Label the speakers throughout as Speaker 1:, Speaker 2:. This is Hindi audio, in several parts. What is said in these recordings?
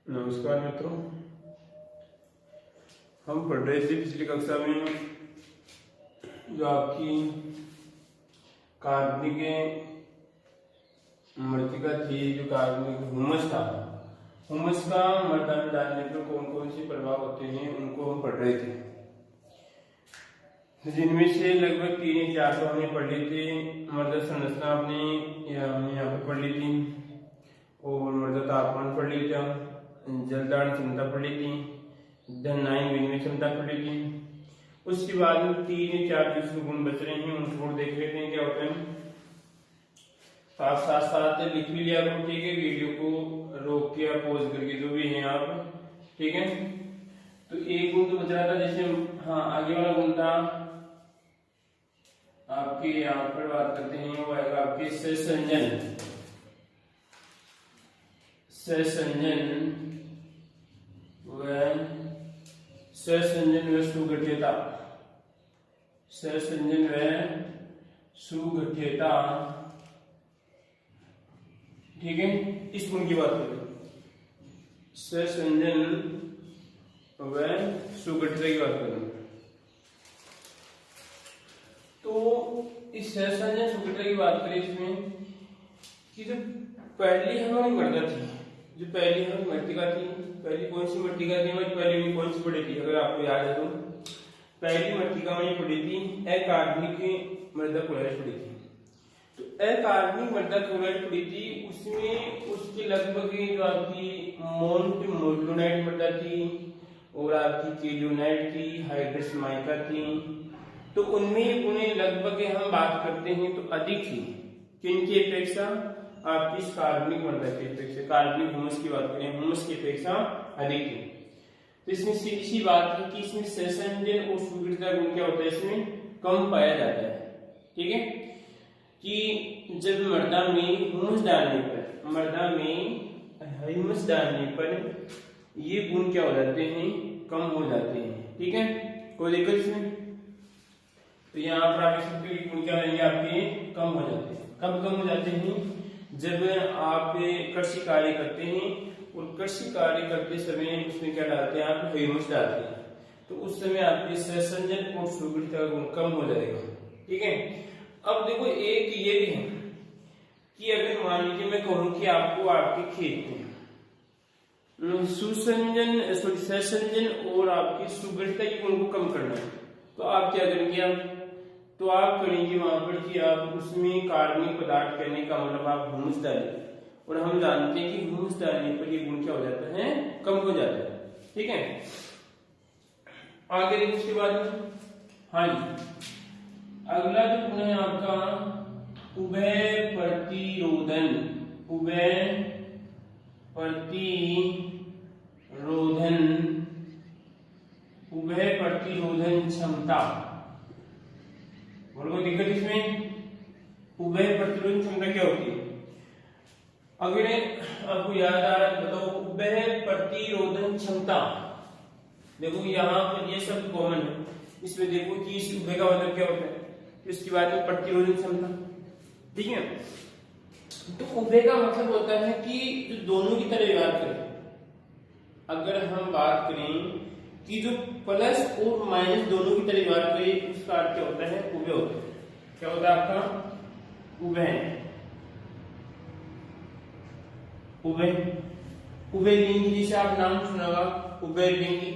Speaker 1: नमस्कार मित्रों, हम पढ़ रहे थे पिछली कक्षा में जो आपकी कार्बनिक मृतिका थी, जो कार्बनिक हुमस था, हुमस का मृदा में डालने पर कौन कौन से प्रभाव होते हैं उनको हम पढ़ रहे थे, जिनमें से लगभग 3 या 4 तो हमने पढ़ ली थी। मृदा संरचना हमने यहाँ पर पढ़ ली थी और मृदा तापमान पढ़ लिया था, जलदान क्षमता पढ़ ली थी, धनायन विनिमय क्षमता पढ़ ली थी। उसके बाद में 3 या 4 जिसके गुण बच रहे हैं उनको देख लेते हैं क्या होते हैं। तो आप साथ साथ लिख भी लिया करो, ठीक है, वीडियो को रोक के या पॉज करके जो भी है आप, ठीक है। तो एक गुण तो बच रहा था, जैसे आगे वाला गुण था आपके, यहाँ पर बात करते हैं वो आएगा आपके सहसंजन व सुगठियता, सहसंजन व सुगठियता, ठीक है। इस गुण की बात करें, सहसंजन व सुगठियता की बात करें, तो इस सहसंजन सुगठियता की बात करें इसमें कि जो पहली हमारी मृदा थी, जो पहली हमारी मृतिका थी, पहली कौन सी मृतिका थी हमारी, पहली कौन सी पढ़ी थी अगर आपको याद है तो, पहली मृतिका में पढ़ी थी अकार्बनिक मृदा क्लोराइड पढ़ी थी। तो अकार्बनिक मृदा क्लोराइड पढ़ी थी, उसमें उसके लगभग जो आपकी मोल्टोनाइट मृदा थी और आपकी केलियोनाइट थी, हाइड्रस माइका थी। तो उनमें उन्हें लगभग हम बात करते हैं तो अधिक थी, किनकी अपेक्षा, आपकी कार्बनिक मृदा की अपेक्षा, कार्बनिक ह्यूमस की बात करें, ह्यूमस की अपेक्षा अधिक थी। तो इसमें सीधी सी बात है कि इसमें सहसंजन और सुगठियता गुण क्या होता है, इसमें कम पाया जाता है, ठीक है। कि जब मृदा में ह्यूमस डालने पर, मृदा में ह्यूमस डालने पर ये गुण क्या हो जाते हैं, कम हो जाते हैं, ठीक है। कोई दिक्कत इसमें? तो यहाँ पर आप इसके गुण क्या रहेंगे आपके, कम हो जाते हैं। कब कम हो जाते हैं, जब आप कृषि कार्य करते हैं और कृषि कार्य करते समय उसमें क्या डालते हैं, आप ह्यूमस डालते हैं, तो उस समय आपके सहसंजन और सुगठियता गुण कम हो जाएगा, ठीक है। अब देखो एक ये भी है कि अगर मान लीजिए मैं कहूं कि आपको आपके खेत में सहसंजन और आपकी सुगठियता के गुण को कम करना है, तो आप क्या करेंगे, तो आप करेंगे वहां पर कि आप उसमें कार्बनिक पदार्थ करने का मतलब आप ह्यूमस डालें, और हम जानते हैं कि ह्यूमस डालने पर ये गुण क्या हो जाता है, कम हो जाता है, ठीक है। आगे देखिए उसके बाद, हाँ जी, अगला जो गुण है आपका उभय प्रतिरोधन, उभय प्रतिरोधन क्षमता। बोलो कोई दिक्कत इसमें? उभय प्रतिरोधन क्षमता क्या होती है? अगर आपको याद आ रहा है बताओ, उभय प्रतिरोधन क्षमता, देखो यहाँ पर ये सब कॉमन है, इसमें देखो कि इस उभय का मतलब क्या होता है, इसके बाद में प्रतिरोधन क्षमता, ठीक है। तो उभय का मतलब होता है कि जो दोनों की तरह व्यवहार करें। अगर हम बात करें कि जो प्लस और माइनस दोनों की तरह व्यवहार करें, उसका अर्थ क्या होता है, उभय होता है। क्या होता है आपका, उभय। उभय लिंगी, जिसे आप नाम सुना होगा, उभय लिंगी,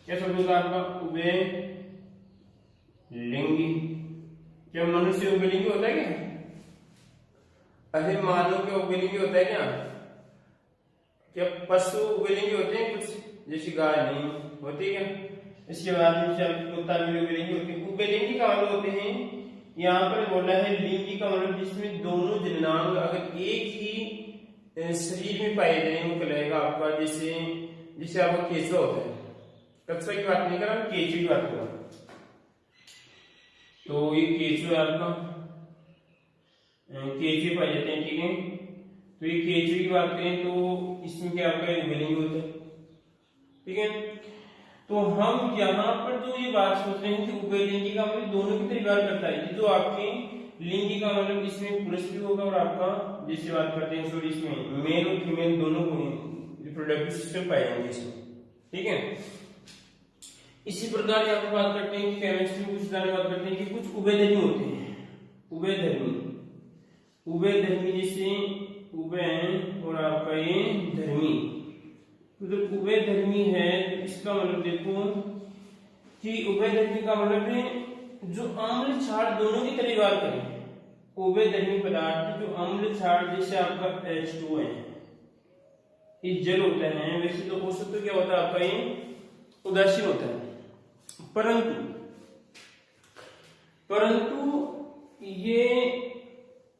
Speaker 1: क्या शब्द होगा आपका, उभय लिंगी। क्या मनुष्य उभयलिंगी होता है क्या? अरे मानव के उभयलिंगी होता है क्या? क्या पशु उभयलिंगी होते हैं कुछ, जैसे गाय नहीं होती क्या? इसके बाद में कुत्ता भी उभयलिंगी होती है। उभयलिंगी का मतलब होते हैं, यहाँ पर बोला है लिंगी का मतलब जिसमें दोनों जननांग अगर एक ही शरीर में पाए जाए वो कहलाएगा आपका, जैसे आपका केचुआ होता है। कच्छा की बात नहीं कर रहा, केचुए की बात कर रहा। तो ये केचुआ आपका, केचुए पाए जाते हैं, ठीक है। तो ये केचुए की बात करें तो इसमें क्या आपका उभयलिंगी होता है, ठीक है। तो हम यहाँ पर जो ये बात सोच रहे हैं कि उभयलिंगी का मतलब दोनों की तरह व्यवहार करता है, जो आपके लिंगी का मतलब इसमें पुरुष भी होगा और आपका, जिससे बात करते हैं सॉरी, इसमें मेल और फीमेल दोनों को रिप्रोडक्टिव सिस्टम पाए जाएंगे इसमें, ठीक है। इसी प्रकार यहाँ पर बात करते हैं कि केमिस्ट्री में कुछ बात करते हैं कि कुछ उभयधर्मी होते हैं। उभयधर्मी जैसे उभय और आपका ये धर्मी। तो जब उभयधर्मी है तो इसका मतलब देखो कि उभयधर्मी का मतलब है जो अम्ल क्षार दोनों की तरह व्यवहार करें। उभयधर्मी पदार्थ जो अम्ल क्षार जैसे आपका H2 है, ये जल होता है, वैसे तो औसत तो क्या होता है आपका ये उदासीन होता है, परंतु ये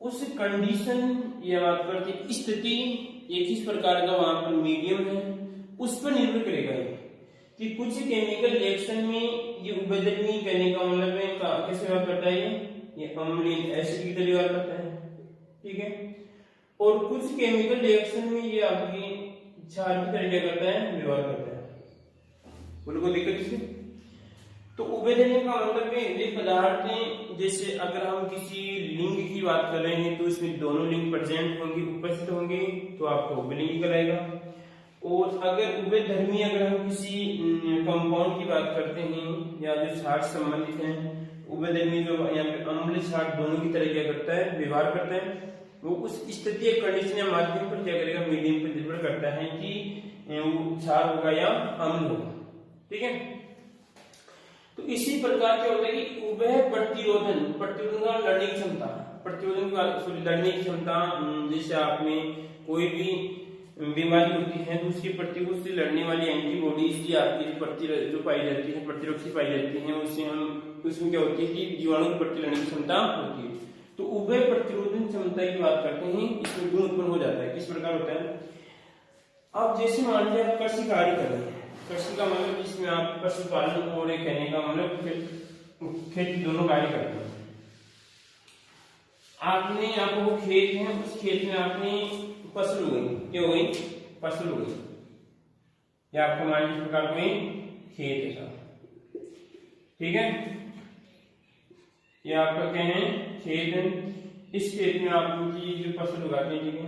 Speaker 1: उस कंडीशन या बात करते स्थिति ये किस प्रकार का वहां पर मीडियम है उस पर निर्भर करेगा कि कुछ केमिकल रिएक्शन में ये उभयधर्मी कहने का मतलब है कैसे व्यवहार करता है, ये अम्लीय एसिड की तरह व्यवहार करता है, ठीक है। और कुछ केमिकल रिएक्शन में ये आपकी क्षार की तरह क्या करता है, व्यवहार करता है। बोलो कोई दिक्कत इसमें? तो उभयधर्मी का मतलब है वे पदार्थ हैं, जैसे अगर हम किसी लिंग की बात कर रहे हैं तो इसमें दोनों लिंग प्रेजेंट होंगे, उपस्थित होंगे, तो आपको उभयलिंगी कहलाएगा। और अगर उभयधर्मी अगर हम किसी कंपाउंड की बात करते हैं या जो क्षार संबंधित हैं, उभयधर्मी जो यहाँ पे अम्ल क्षार दोनों की तरह क्या करता है, व्यवहार करता है, वो उस स्थिति या कंडीशन या माध्यम पर क्या करेगा, मीडियम पर निर्भर करता है कि वो क्षार होगा या अम्ल होगा, ठीक है। तो इसी प्रकार क्या होता है कि उभय प्रतिरोधन का लड़ने की क्षमता, लड़ने की क्षमता, जैसे आप में कोई भी बीमारी होती है तो उसके प्रति उससे लड़ने वाली एंटीबॉडीज आपकी जो पाई जाती है, प्रतिरक्षी पाई जाती है, उससे हम उसमें क्या होती है कि जीवाणु के प्रति लड़ने की क्षमता होती है। तो उभय प्रतिरोधन क्षमता की बात करते हैं, इसमें गुण उत्पन्न हो जाता है। किस प्रकार होता है, अब जैसे मान लीजिए आप कृषि कार्य कर रहे हैं, कृषि का मतलब जिसमें आप पशुपालन और एक कहने का मतलब खेती दोनों कार्य करते हैं। आपको वो खेत है, उस खेत में आपने फसल उगाई, क्या हो गई, फसल उगाई, या आपका मान लीजिए प्रकार कोई खेत है, ठीक है, या आपका क्या है खेत है, इस खेत में आप जो फसल उगाते हैं, ठीक है।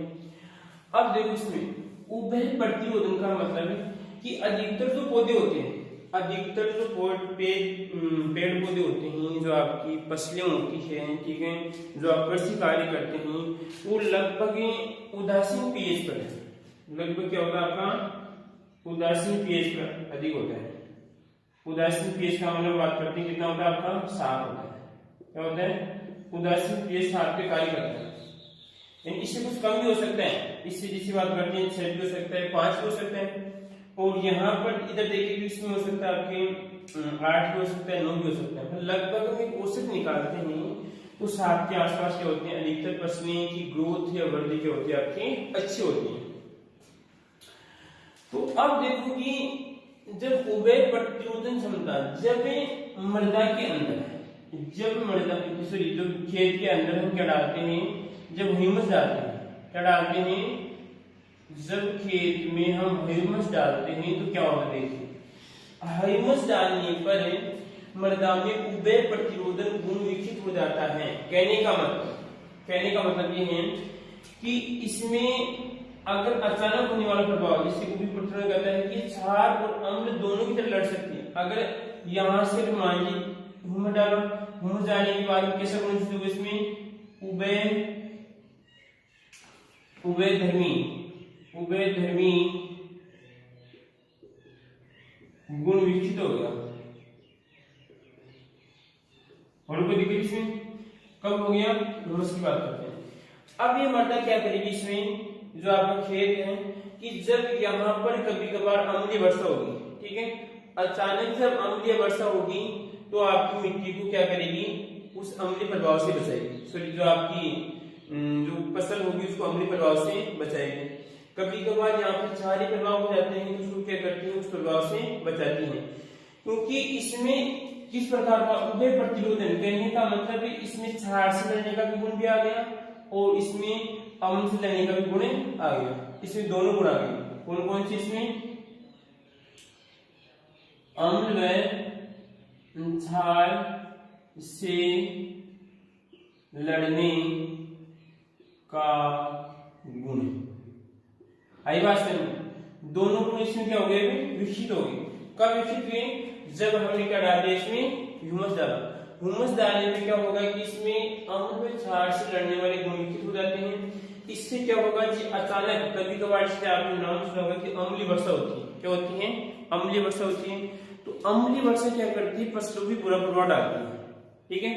Speaker 1: अब देखो इसमें उभय प्रतिरोधन का मतलब है कि अधिकतर जो पौधे होते हैं, अधिकतर जो पेड़ पौधे होते हैं, जो आपकी फसलें होती है, ठीक है, जो आप कृषि कार्य करते हैं, वो लगभग उदासीन पीएच पर है। लगभग क्या होता है आपका उदासीन पीएच पर अधिक होता है। उदासीन पीएच का मतलब बात करते हैं कितना होता है आपका 7 होता है। क्या होता है, उदासीन पीएच 7 पे कार्य करता है। इससे कुछ कम भी हो सकता है, इससे जिसकी बात करते हैं 6 भी हो सकता है, 5 भी हो सकता है, और यहाँ पर इधर देखिए तो इसमें हो सकता है आपके 8 भी हो सकता है, 9 भी हो सकता है। लगभग हम एक औसत निकालते हैं तो 7 के आसपास क्या होते हैं, अधिकतर फसलें की ग्रोथ या वृद्धि क्या होती है आपकी अच्छी होती है। तो अब देखो कि जब उभय प्रतिरोधन क्षमता जब मृदा के अंदर है, जब मृदा जो खेत के अंदर हम क्या डालते हैं, जब ह्यूमस डालते हैं, क्या डालते हैं, जब खेत में हम ह्यूमस डालते हैं तो क्या होता है, देखिए ह्यूमस डालने पर मृदा में उभय प्रतिरोधन गुण विकसित हो जाता है। कहने का मतलब ये है कि इसमें अगर अचानक होने वाला प्रभाव, जिससे उभय प्रतिरोधन कहता है कि क्षार और अम्ल दोनों की तरह लड़ सकती है। अगर यहां से मान ली ह्यूमस डालो, ह्यूमस डालने के बाद कैसा गुण विकसित होगा, इसमें उभयधर्मी गुण विकसित हो गया। और कोई दिक्कत इसमें कब हो गया, ह्यूमस की बात करते हैं। अब ये मृदा क्या करेगी, इसमें जो आपका खेत है कि जब यहाँ पर कभी कभार अम्लीय वर्षा होगी, ठीक है, अचानक जब अम्लीय वर्षा होगी तो आपकी मिट्टी को क्या करेगी, उस अम्लीय प्रभाव से बचाएगी। सॉरी, जो आपकी जो फसल होगी उसको अम्लीय प्रभाव से बचाएगी। कभी कभार यहाँ पर क्षारीय प्रभाव हो जाते हैं तो उसको क्या करती है, उस प्रभाव से बचाती है। क्योंकि इसमें किस प्रकार का उभय प्रतिरोधन, कहने का मतलब है इसमें क्षार से लड़ने का भी गुण भी आ गया और इसमें अम्ल से लड़ने का भी गुण आ गया। इसमें दोनों गुण आ गए। कौन कौन सी, इसमें अम्ल व क्षार से लड़ने का गुण। आई बात समझ, दोनों गुण इसमें क्या हो गए, विकसित हो गए। कब विकसित हुए, जब हमने क्या डाल दिया इसमें, ह्यूमस डाला। ह्यूमस डालने में क्या होगा कि इसमें अम्ल व क्षार से लड़ने वाले गुण विकसित हो जाते हैं। इससे क्या होगा कि अचानक कभी कभार से आपने नाम सुना होगा कि अम्लीय वर्षा होती है। क्या होती है, अम्लीय वर्षा होती है। तो अम्लीय वर्षा क्या करती है, फसलों पर बुरा प्रभाव डालती है। ठीक है,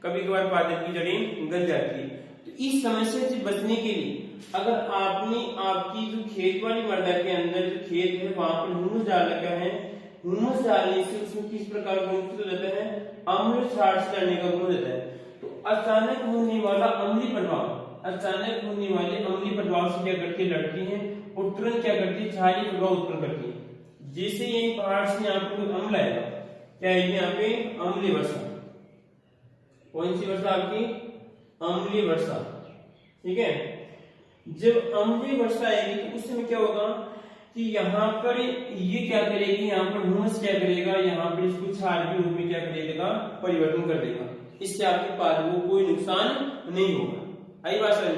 Speaker 1: कभी कभार पादप की जड़ें गल जाती है। तो इस समस्या से बचने के लिए अगर आपने आपकी जो खेत वाली मृदा के अंदर जो खेत है वहां पर ह्यूमस डाल रखा है, ह्यूमस डालने से उसमें किस प्रकार का गुण विकसित हो जाता है, अम्ल क्षार से लड़ने का गुण हो जाता है। तो अचानक होने वाला अम्लीय प्रभाव, अचानक होने वाले अम्लीय प्रभाव से क्या करती है, लड़ती है और तुरंत क्या करती है, क्षारीय प्रभाव उत्पन्न करती है। जैसे यही पहाड़ से यहाँ पे कोई अम्ल आएगा, क्या है यहाँ पे अम्लीय वर्षा। कौन सी वर्षा आपकी, अम्लीय वर्षा। ठीक है, जब अम्लीय वर्षा आएगी तो उस समय क्या होगा कि यहाँ पर ये क्या करेगी, यहाँ पर ह्यूमस क्या करेगा, यहाँ पर इसको क्षार के रूप में क्या कर देगा, परिवर्तन कर देगा। इससे आपके पादपों को कोई नुकसान नहीं होगा। आई बात समझ।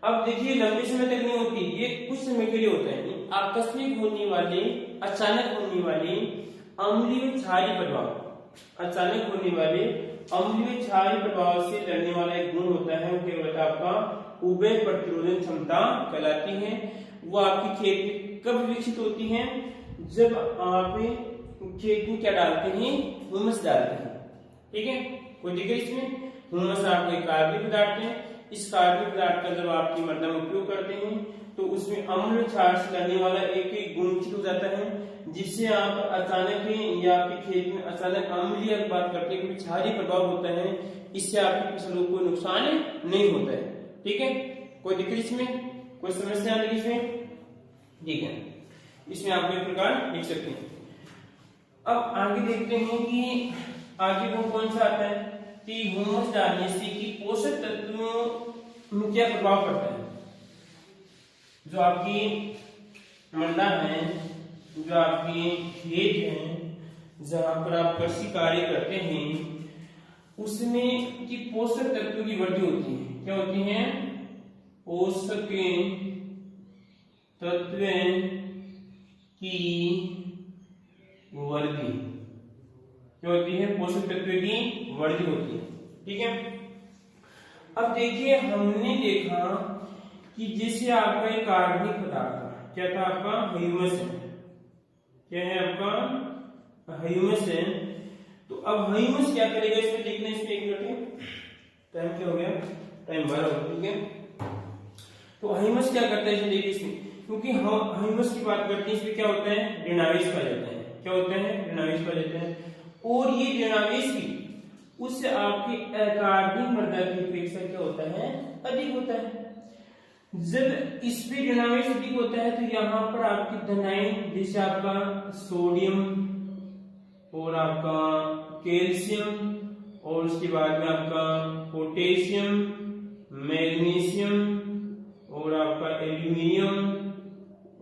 Speaker 1: अब देखिए लंबे समय तक नहीं होती, ये कुछ समय के लिए होता है। आकस्मिक होने वाले, अचानक होने वाले अम्लीय क्षारीय प्रभाव, अचानक होने वाले अम्लीय क्षारीय प्रभाव से लड़ने वाला एक गुण होता है, वो क्या होता है आपका उभय प्रतिरोधन क्षमता कहलाती है। वो आपकी खेत में कब विकसित होती है, जब आप खेत में क्या डालते हैं, ह्यूमस डालते हैं। ठीक है, कोई दिक्कत इसमें। ह्यूमस आपको एक कार्बनिक पदार्थ है। इस कार्बनिक पदार्थ का जब आपकी मृदा में उपयोग करते हैं तो उसमें अम्ल क्षार से लड़ने वाला एक एक गुण विकसित हो जाता है, जिससे आप अचानक या आपके खेत में अचानक अम्लीय बात करते हैं, क्षारीय प्रभाव होता है। इससे आपकी फसलों को नुकसान नहीं होता है। ठीक है, कोई दिक्कत इसमें, कोई समस्या नहीं इसमें। ठीक है, इसमें आप एक प्रकार लिख सकते हैं। अब आगे देखते हैं कि आगे वो कौन सा आता है कि ह्यूमस डालने से कि पोषक तत्वों में क्या प्रभाव पड़ता है। जो आपकी मृदा है, जो आपकी खेत है, जहां पर आप कृषि कार्य करते हैं, उसमें की पोषक तत्वों की वृद्धि होती है। क्या होती है, पोषक तत्वों की वृद्धि। क्या होती है, पोषक तत्वों की वृद्धि होती है। ठीक है, अब देखिए हमने देखा कि जैसे आपका एक कार्बनिक पदार्थ क्या था, आपका ह्यूमस है। क्या है आपका, ह्यूमस है। तो अब ह्यूमस क्या करेगा, इसमें देखना, इसमें एक मिनट, टाइम क्या हो गया, टाइम 12 हो गया। ठीक है, तो ह्यूमस क्या करता है, इसमें देखिए इसमें, क्योंकि हम ह्यूमस की बात करते हैं, इसमें क्या होता है, ऋणावेश पाया जाता है। क्या होता है, ऋणावेश पाया जाता है। और ये ऋणावेश भी उससे आपकी कार्बनिक मृदा की अपेक्षा क्या होता है, अधिक होता है। जब इस पे ऋणावेश अधिक होता है तो यहाँ पर आपकी धनायन, जैसे आपका सोडियम और आपका कैल्शियम और उसके बाद में आपका पोटेशियम, मैग्नीशियम और आपका एल्यूमिनियम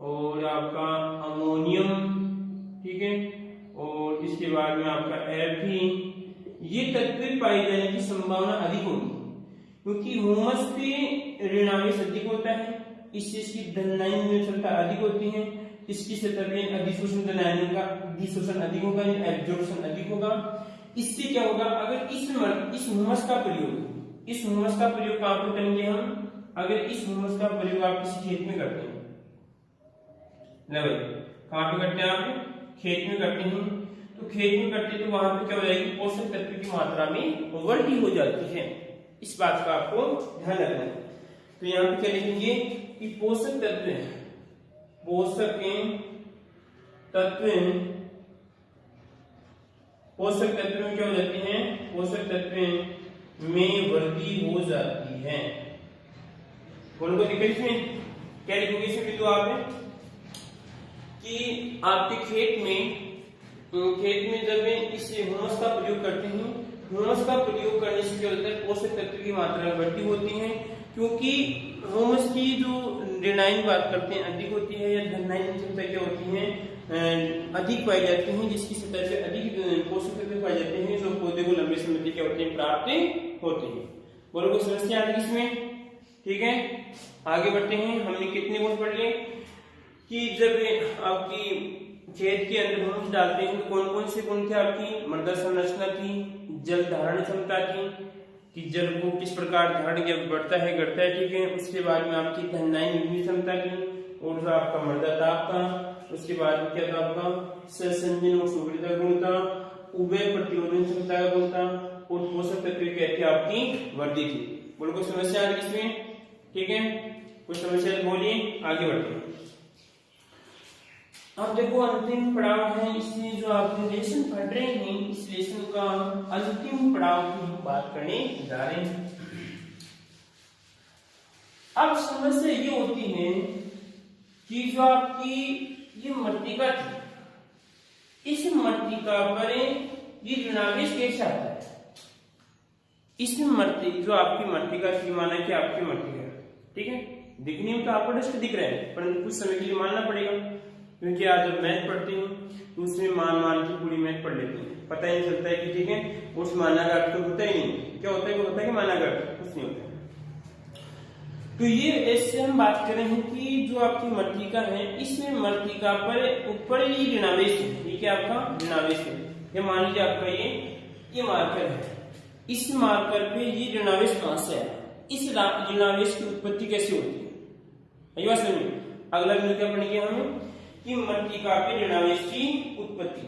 Speaker 1: और आपका अमोनियम, ठीक है, और इसके बाद में आपका Fe, ये तत्व पाए जाने की संभावना अधिक होगी, क्योंकि ह्यूमस पे ऋणावेश अधिक होता है। इससे इसकी धनायन क्षमता अधिक होती है। इसकी सतह पे अधिशोषण धनायन का अधिशोषण अधिक होगा, एब्जॉर्प्शन अधिक होगा। इससे क्या होगा, अगर इस ह्यूमस का प्रयोग कहां पर करेंगे हम, अगर इस ह्यूमस का प्रयोग आप किसी खेत में करते हैं, कहां पे करते हैं आप, खेत में करते हैं, तो खेत में करते हैं तो वहां पे क्या हो जाएगी, पोषक तत्व की मात्रा में वृद्धि हो जाती है। इस बात का आपको ध्यान रखना है। तो यहाँ पे क्या लिखेंगे कि पोषक तत्व में क्या हो जाती है, पोषक तत्व में वृद्धि हो जाती है। बोलो को दिक्कत इसमें क्या लिखोगे, इसमें बिंदु आप कि आपके खेत में जब इस ह्यूमस का प्रयोग करते हैं, ह्यूमस का प्रयोग करने से क्या होता है, पोषक तत्व की मात्रा में वृद्धि होती है, क्योंकि ह्यूमस की जो ऋणायन बात करते हैं अधिक होती है, या धनायन क्षमता क्या होती है, अधिक पाई जाती है, जिसकी सतह पे अधिक पोषक तत्व पाए जाते हैं, जो पौधे को लंबे समय तक क्या होते हैं, प्राप्त होते हैं। बोलो कोई समस्या आ रही इसमें। ठीक है, आगे बढ़ते हैं। हमने कितने गुण पढ़ लिए कि जब आपकी खेत के अंदर ह्यूमस डालते हैं तो कौन कौन से गुण थे आपकी? मृदा संरचना थी, जल धारण क्षमता थी कि जल को किस प्रकार धारण जब बढ़ता है घटता है, ठीक है। उसके बाद में आपकी ठंडाई निगमी क्षमता थी और जो आपका मृदा ताप था। उसके बाद में क्या था आपका? सहसंजन और सुगढ़ता गुण था, उभय प्रतिरोधन क्षमता का गुण था और पोषक तत्व कहते आपकी वृद्धि थी। बोलो कोई समस्या आ रही इसमें? ठीक है, कुछ समस्या तो बोलिए, आगे बढ़ते हैं। अब देखो अंतिम पड़ाव है, इसमें जो आप लेसन पढ़ रहे हैं इस लेसन का अंतिम पड़ाव की हम बात करने जा रहे हैं। अब समस्या ये होती है कि जो आपकी ये मृत्तिका थी, इस मृत्तिका पर ये ऋणावेश कैसे आता है? इस जो आपकी मृत्तिका थी, माना कि आपकी मृत्तिका, ठीक है, दिखने में तो आपको डस्ट दिख रहा है, परंतु कुछ समय के लिए मानना पड़ेगा, क्योंकि आज जब मैथ पढ़ते हैं तो उसमें मान की पूरी मैथ पढ़ लेते हैं, पता ही नहीं चलता है कि ठीक है उस माना का अर्थ तो होता ही नहीं। क्या होता है? वो होता है कि माना का अर्थ कुछ नहीं होता है। तो ये ऐसे हम बात कर रहे हैं कि जो आपकी मृत्तिका है, इसमें मृत्तिका पर ऊपर ये ऋणावेश है, ये क्या आपका ऋणावेश है। ये मान लीजिए आपका ये मार्कर है, इस मार्कर पे ये ऋणावेश कहां से है? इस ऋणावेश की उत्पत्ति कैसे होती है? ये समझ में अगला बिंदु क्या पढ़ेंगे हम कि मृत्तिका पे ऋणावेश की उत्पत्ति।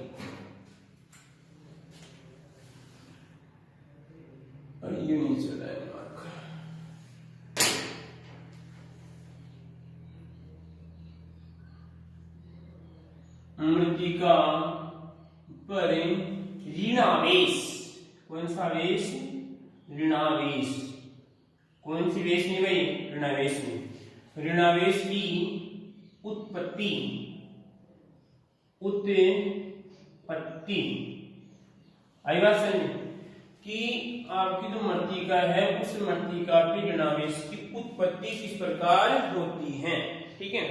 Speaker 1: ये नहीं चल रहा है मृत्तिका पर ऋणावेश, कौन सा आवेश? ऋणावेश। कौन सी वेश नहीं भाई? ऋणावेश में ऋणावेश की उत्पत्ति आई बात समझ कि आपकी जो मृत्तिका है उस मृत्तिका पे ऋणावेश की उत्पत्ति किस प्रकार होती है, ठीक है।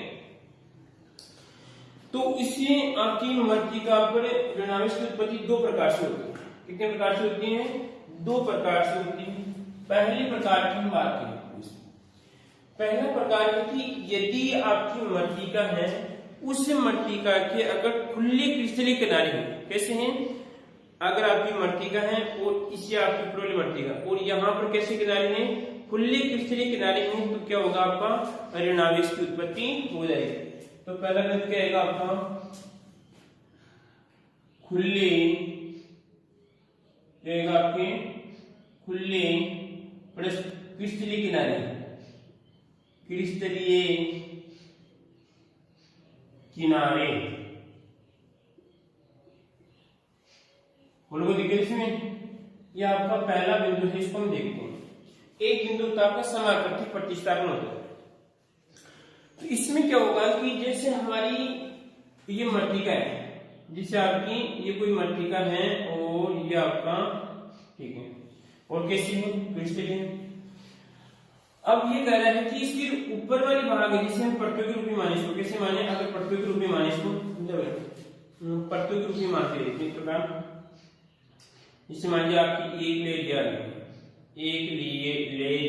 Speaker 1: तो इसी आपकी मृत्तिका पर ऋणावेश की उत्पत्ति दो प्रकार से होती है। कितने प्रकार से होती है? दो प्रकार से होती है। पहले प्रकार की हम बात करें, पहला प्रकार है कि यदि आपकी मृत्तिका है, उस मृत्तिका के अगर खुले क्रिस्टलीय किनारे हैं, कैसे हैं? अगर आपकी मृत्तिका है और इसी आपकी प्रोली मृत्तिका और यहाँ पर कैसे किनारे हैं? खुले क्रिस्टलीय किनारे हैं, तो क्या होगा? आपका ऋणावेश की उत्पत्ति हो जाएगी। तो पहला बिंदु क्या आएगा आपका? खुले आपके खुले क्रिस्टलीय किनारे, क्रिस्टलीय किनारे बोलो दिखे इसमें। यह आपका पहला बिंदु है, इसको हम देखते हैं। एक बिंदु होता है आपका समाकृतिक प्रतिस्थापन होता है। तो इसमें क्या होगा कि जैसे हमारी ये मृत्तिका है, जिसे आपकी ये कोई मृत्तिका है और ये आपका, ठीक है, और कैसी है? क्रिस्टलीय। अब ये कह रहा है कि इसकी ऊपर वाली भाग है जिसे हम परतों के रूप में माने, इसको कैसे माने? अगर परतों के रूप में माने, इसको परतों के रूप में मानते हैं इस प्रकार। इससे मान लीजिए आपकी एक लेयर आ गई, एक लेयर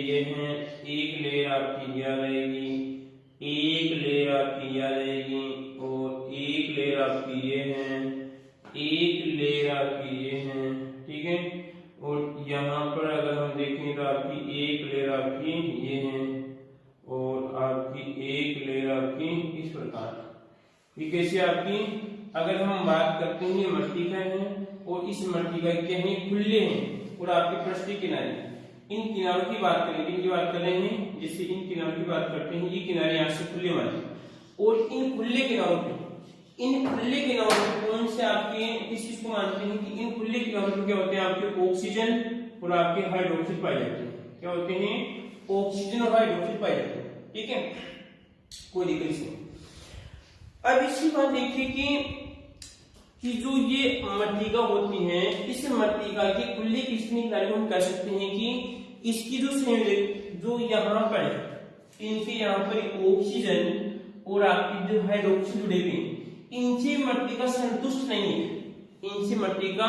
Speaker 1: ये है, एक लेयर आपकी आ रहेगी, एक लेयर आपकी आ रहेगी और एक लेयर आपकी ये है, एक लेयर आपकी ये है, ठीक है। और यहाँ पर अगर हम देखें तो आपकी एक लेयर आपकी ये है और आपकी एक लेयर आपकी इस प्रकार। ये कैसे आपकी? अगर हम बात करते हैं मृत्तिका है और इस मृत्तिका के हैं खुले हैं और आपके पृष्ठीय किनारे, इन किनारों की बात करें, इनकी बात कर रहे हैं, जिससे इन किनारों की बात करते हैं। ये किनारे यहाँ से खुले माने और इन खुले किनारों पे कौन से आपके इस चीज को मानते हैं कि इन खुले किनारों पे क्या होते हैं? आपके ऑक्सीजन और आपके हाइड्रोक्साइड पाए जाते हैं। क्या होते हैं? ऑक्सीजन और हाइड्रोक्साइड पाए जाते हैं, ठीक है, कोई दिक्कत नहीं। अब इसकी बात देखिए कि जो ये मृत्तिका होती है, इस मृत्तिका की खुली क्रिस्टलीय किनारे को हम कह सकते हैं कि इसकी जो संयोजक जो यहाँ पर है, इनके यहाँ पर ऑक्सीजन और आपकी जो हाइड्रोक्साइड जुड़े हुए, इनसे मृत्तिका संतुष्ट नहीं है, इनसे मृत्तिका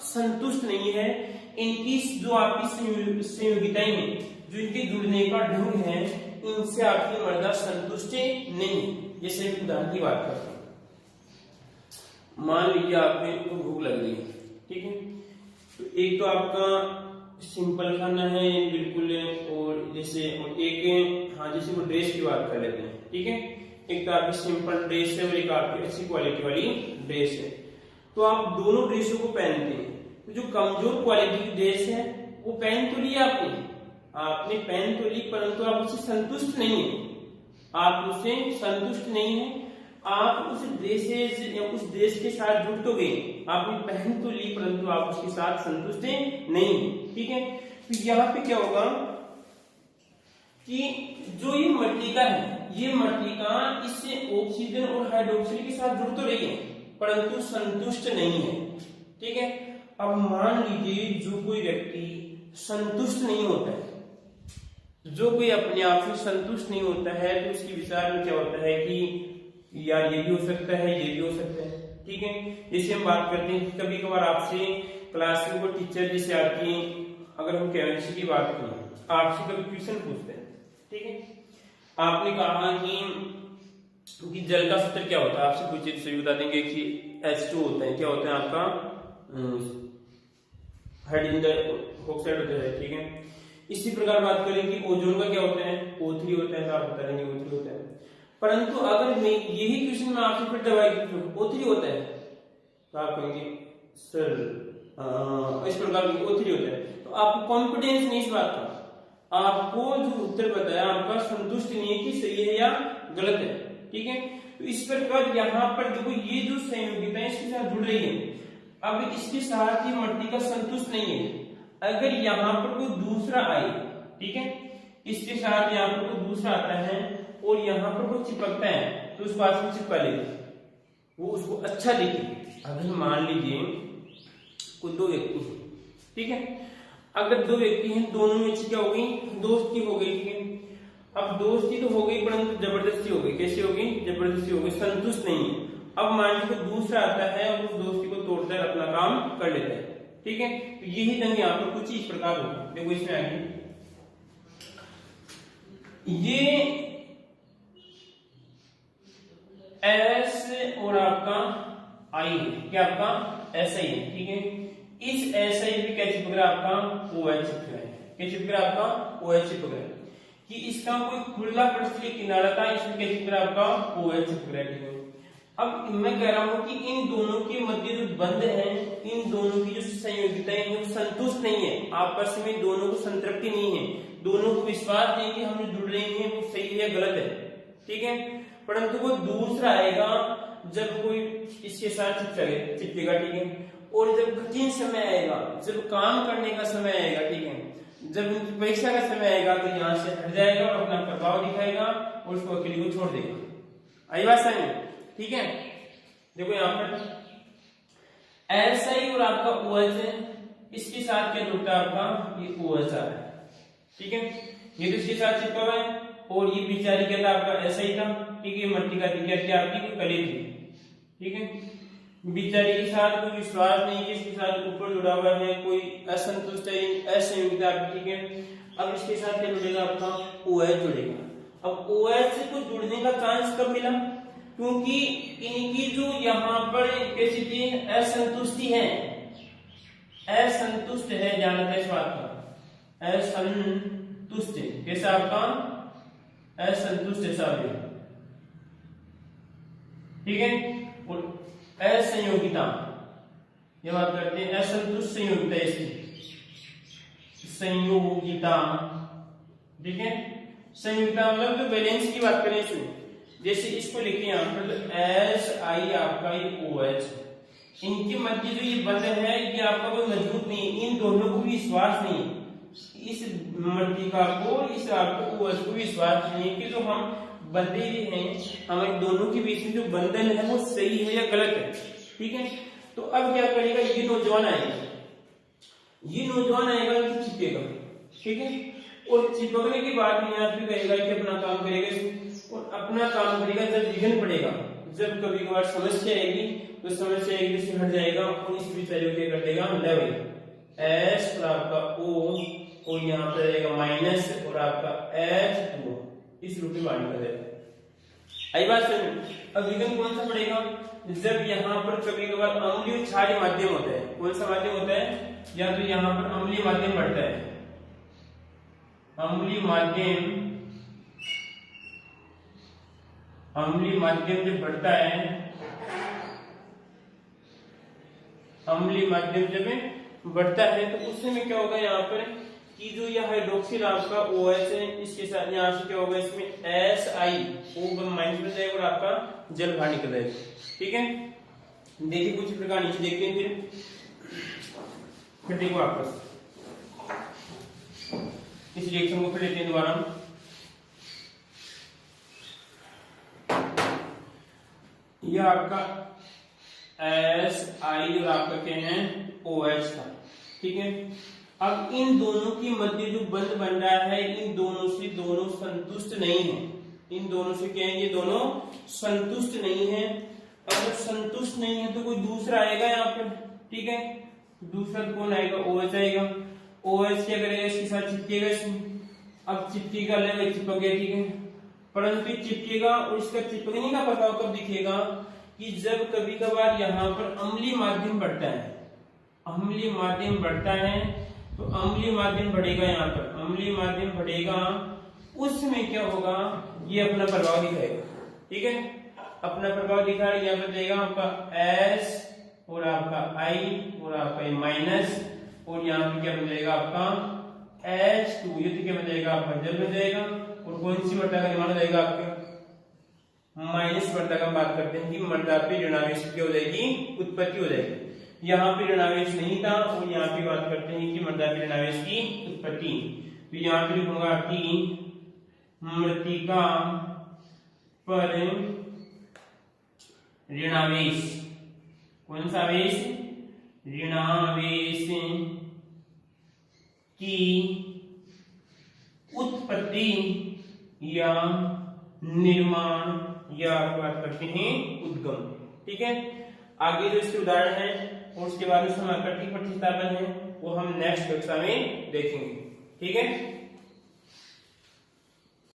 Speaker 1: संतुष्ट नहीं है। इनकी जो आपकी संयोगिताएं हैं, जो इनके जुड़ने का ढंग है, इनसे आपकी मृदा संतुष्ट नहीं है। जैसे उदाहरण की बात करता हूँ, मान लीजिए आपको भूख लग रही है, ठीक है, तो एक तो आपका सिंपल खाना है बिल्कुल, और जैसे एक हाँ जैसे वो ड्रेस की बात कर लेते हैं, ठीक है, एक तो आपकी सिंपल ड्रेस है और एक आपकी अच्छी क्वालिटी वाली ड्रेस है। तो आप दोनों ड्रेसों को पहनते हैं, तो जो कमजोर क्वालिटी की ड्रेस है वो पहन तो ली आपने पहन तो ली, परंतु आप उससे संतुष्ट नहीं है, आप उससे संतुष्ट नहीं है, आप उस ड्रेसेस या उस ड्रेस के साथ जुड़ तो गए, आपने पहन तो ली परंतु आप उसके साथ संतुष्ट नहीं, ठीक है। तो यहाँ पे क्या होगा कि जो ये मर्तिका है, ये मर्तिका इससे ऑक्सीजन और हाइड्रोक्सिल के साथ जुड़ तो रही है परंतु संतुष्ट नहीं है, ठीक है। अब मान लीजिए जो कोई व्यक्ति संतुष्ट नहीं होता है, जो कोई अपने आप से संतुष्ट नहीं होता है, तो उसके विचार में क्या होता है कि यार ये भी हो सकता है, ये भी हो सकता है, ठीक है। जैसे हम बात करते हैं कभी कभार आपसे क्लास में कोई टीचर जैसे आपकी, अगर हम केमिस्ट्री की बात करें, आपसे कभी क्वेश्चन पूछते हैं, ठीक है, आपने कहा कि जल का सूत्र क्या होता है, आपसे पूछे तो सही बता देंगे कि H2 होता है, क्या होता है आपका हाइड्रोजन ऑक्साइड होता है, ठीक है। इसी प्रकार बात करें कि ओजोन का क्या होता है, O3 होता है, तो आप बता देंगे O3 होता है। परंतु अगर मैं यही क्वेश्चन में आपसे फिर दवाई O3 होता है, तो आप कहेंगे सर इस प्रकार O3 होता है, तो आपको कॉन्फिडेंस नहीं इस बात का, आपको जो उत्तर बताया आपका संतुष्ट नहीं है कि सही है या गलत है, ठीक है। तो इस प्रकार यहाँ पर देखो ये जो संयोगिता इसके साथ जुड़ रही है, अब इसके साथ ही मर्तिका संतुष्ट नहीं है, अगर यहाँ पर कोई दूसरा आए, ठीक है, इसके साथ यहाँ पर कोई दूसरा आता है और यहाँ पर कोई चिपकता है तो उसको आस में चिपका लेगा, वो उसको अच्छा दिखे। अगर मान लीजिए कोई दो व्यक्ति हैं, ठीक है, अगर दो व्यक्ति हैं, दोनों में क्या हो गई, दोस्ती हो गई, ठीक है। अब दोस्ती तो हो गई परंतु जबरदस्ती हो गई, कैसे हो गई, जबरदस्ती हो गई, संतुष्ट नहीं है। अब मान लीजिए दूसरा आता है और उस दोस्ती को तोड़ता है, अपना काम कर लेता है, ठीक है। तो यही दंग यहाँ पर कुछ इस प्रकार होगा, देखो इसमें आगे ये S और आपका I है, क्या आपका SI है, ठीक है। इस SI भी क्या चिपक रहा है आपका OH चिपक रहा है, क्या चिपक रहा है आपका OH चिपक रहा है, कि इसका कोई खुला पृष्ठीय किनारा था, इसमें क्या चिपक रहा है आपका OH चिपक रहा है, ठीक है। अब मैं कह रहा हूं कि इन दोनों के मध्य जो बंध है, इन दोनों की जो संयोगिता है वो संतुष्ट नहीं है, आपस में दोनों को संतृप्ति नहीं है, दोनों को विश्वास नहीं कि हम जो जुड़ रहे हैं वो सही है गलत है, ठीक है। परंतु वो दूसरा आएगा जब कोई इसके साथ चिपकेगा, ठीक है, और जब कठिन समय आएगा, जब काम करने का समय आएगा, ठीक है, जब परीक्षा का समय आएगा तो यहाँ से हट जाएगा और अपना प्रभाव दिखाएगा और उसको अकेले को छोड़ देगा। आई बात समझ, ठीक है। देखो यहाँ पर SI और आपका OH है, इसके साथ क्या जुड़ता है आपका, ये OH आ रहा है, ठीक है, ये तो इसके साथ चिपका हुआ है, और ये बेचारी क्या था आपका SI था, ठीक है, मर्तिका थी, क्या थी आपकी कोई कली थी, ठीक है। बेचारी के साथ कोई विश्वास नहीं कि इसके साथ ऊपर जुड़ा हुआ है, कोई असंतुष्ट है, असंयोगिता आपकी, ठीक है। अब इसके साथ क्या जुड़ेगा आपका OH जुड़ेगा। अब OH को जुड़ने का चांस कब मिला, क्योंकि इनकी जो यहाँ पर कैपेसिटी असंतुष्टि है, असंतुष्ट है, ध्यान रखना इस बात का, असंतुष्ट कैसा आपका असंतुष्ट है साहब, ठीक है। और असंयोगिता ये बात करते हैं, असंतुष्ट संयोगिता, इसकी संयोगिता, ठीक है। संयोगिता मतलब जो बैलेंस की बात करें इसमें, जैसे इसको लिखे यहाँ पर SI आपका OH, इनके मध्य जो ये बंध है ये आपका कोई मजबूत नहीं, इन दोनों को भी विश्वास नहीं, इस मर्तिका को, इस आपको OH को विश्वास नहीं है कि जो हम बंधे हैं, हमारे दोनों के बीच में जो बंधन है वो सही है या गलत है, ठीक है। तो अब क्या करेगा, ये नौजवान आएगा, ये नौजवान आएगा तो चिपकेगा, ठीक है, और चिपकने के बाद में यहाँ पे कहेगा कि अपना काम करेगा, और अपना काम करेगा जब विघ्न पड़ेगा, जब कभी कभार समस्या आएगी तो समस्या एक से हट जाएगा और इस बीच क्या कर देगा लेवल S और आपका O और यहाँ पर रहेगा माइनस और आपका H2 इस रूप में बांट कर देगा, आई बात समझ। अब विकल्प कौन सा पड़ेगा, जब यहाँ पर कभी कभार अम्लीय और क्षारीय माध्यम होता है। कौन सा माध्यम होता है, या तो यहाँ पर अम्लीय माध्यम बढ़ता है, अम्लीय माध्यम जब बढ़ता है, अम्लीय माध्यम जब बढ़ता है तो उसमें क्या होगा यहाँ पर कि जो यह हाइड्रोक्सिल आपका OH है, इसके साथ यहाँ से क्या होगा, इसमें SiO माइनस में जाएगा और आपका जल बाहर निकल जाएगा। ठीक है, देखिए कुछ प्रकार नीचे देखते हैं, फिर देखो वापस इस रिएक्शन को फिर लेते हैं दोबारा। यह आपका Si और आपका क्या है OH था। ठीक है, अब इन दोनों की मध्य जो बंध बन रहा है, इन दोनों से दोनों संतुष्ट नहीं है। इन दोनों से क्या है, ये दोनों संतुष्ट नहीं है। अगर संतुष्ट नहीं है तो कोई दूसरा आएगा यहाँ पर। ठीक है, दूसरा कौन आएगा, OH आएगा। OH क्या करेगा, इसके साथ चिपकेगा इसमें। अब चिपकेगा, ले चिपक गया। ठीक है, परंतु चिपकेगा और इसका चिपकने का प्रभाव कब दिखेगा कि जब कभी कभार यहाँ पर अम्लीय माध्यम बढ़ता है, अम्लीय माध्यम बढ़ता है तो अम्लीय माध्यम बढ़ेगा, यहाँ पर अम्लीय माध्यम बढ़ेगा, उसमें क्या होगा, ये अपना प्रभाव दिखाएगा। ठीक है, अपना प्रभाव दिखाएगा, यहाँ पर देगा आपका S और आपका I और आपका माइनस, और यहाँ पे क्या बन जाएगा आपका H2, ये तो क्या बन जाएगा आपका जल बन जाएगा। और कौन सी मृदा का निर्माण हो जाएगा आपका, माइनस मृदा का बात करते हैं कि मृदा पे ऋणावेश की क्या हो जाएगी, उत्पत्ति हो जाएगी। यहाँ पे ऋणावेश नहीं था और यहाँ पे बात करते हैं कि मृदा पे ऋणावेश की उत्पत्ति। तो यहाँ पे लिखूंगा कि मृतिका पर ऋणावेश, कौन सा आवेश, ऋणावेश की उत्पत्ति या निर्माण, या बात करते हैं उद्गम। ठीक है, आगे जो इसके उदाहरण है और उसके बाद में समाकर्षी प्रतिस्थापन है वो हम नेक्स्ट कक्षा में देखेंगे। ठीक है।